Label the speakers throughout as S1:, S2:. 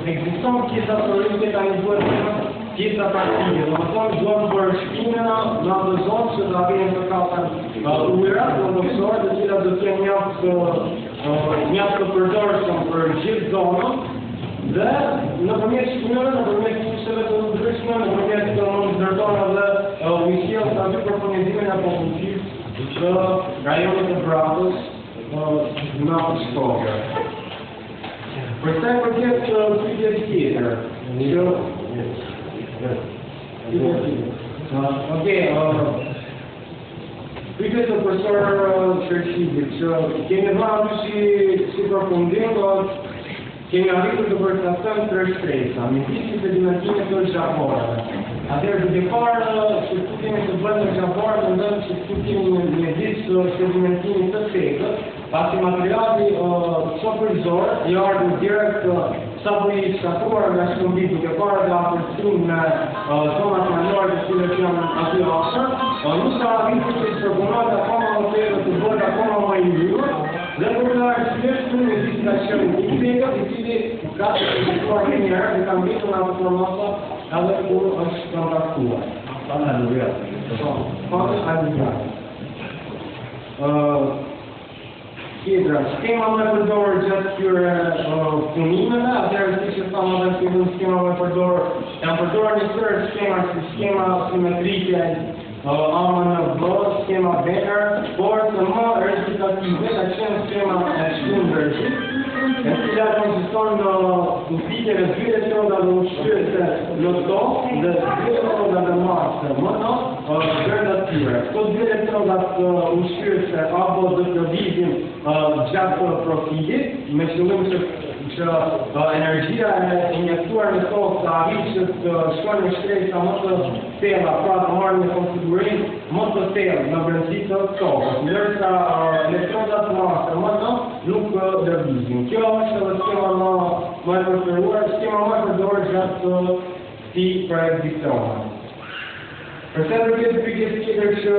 S1: ekziston pjesa politike tani duhet pjesa partije. Domethënë duhet për shpinën në atë zonë që ta vjen të kapën ujëra, domosdoshmërisht të cilat do të kenë mjaft të përdorshëm për gjithë zonën. Dhe nëpërmjet shpinëve, nëpërmjet fushëve të ndryshme, nëpërmjet ndërtonave dhe ujësiells aty për furnizimin e popullsisë të rajonit të Bratës në atë shkollë. Për sa i përket pyetjes tjetër, pyetja të profesor Shërshidit, që kemi marrë si përfundim, kemi arritur të përcaktojmë 3 shkresa, mjedisit e dimensionit të zgjavorave. Atëherë duke parë që tu kemi të bëjmë me zgjavorë, mendojmë që tu kemi mjedis sedimentimit të thekët, pasi materiali sofërzor i ardhur direkt sapo i shkatruar nga shkëmbit, duke parë dhe afërsim me zonat malore të cilët janë aty afër, nuk ka arritur që të përpunohet akoma më tepër të bëhet akoma më i mbyllur. Dhe për të arsyesh këtu mjedis ka qenë një thekët i cili ka të shkruar një herë dhe ka mbitur në atë formosa edhe kur është kontaktuar. Tjetra, skema me përdorë gjatë këtyre punimeve, atëherë si që thamë edhe fillim skema me përdorë, janë përdorë një sërë skema si skema simetrike, AMNV, skema Becker, por të më rezultative ka qenë skema e Schoenbergit, e cila konsiston në kupitjeve 2 elektroda dhe ushqyese në tokë dhe 2 elektroda dhe Marse më në gërda tyre. Këto 2 elektrodat ushqyese apo do të lëvizin gjatë profilit, me qëllim që energjia e injektuar në tokë të arrijë që të shkojnë në shkresa më të thella, pra të marrë një konfigurim më të thellë në brendësi të tokës, ndërsa elektrodat Marse më në nuk lëvizin. Kjo është edhe skema më e preferuar, skema më e përdorur gjatë këtij projekticioni. Përsa përket pyetjes tjetër që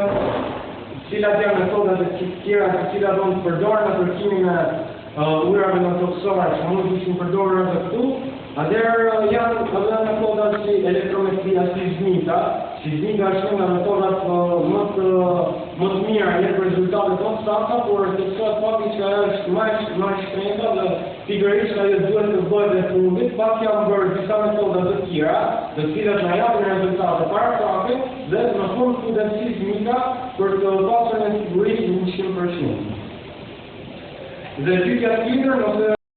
S1: cilat janë metodat e tjera të cilat do të përdoren në kërkimin e ujërave në toksore që mund të ishin përdorur edhe këtu, atëherë janë edhe metodat si elektrometria sismika. Sismika është nga metodat më të mira jep rezultate të sakta, por sot fakti që ajo është më e shtrenjta dhe pikërisht ajo duhet të bëhet në fundit, pak janë bërë disa metoda të tjera, të cilat na japin rezultate paraqake dhe në fund futet sismika për të pasur një sigurim 100%. Dhe pyetja tjetër, nëse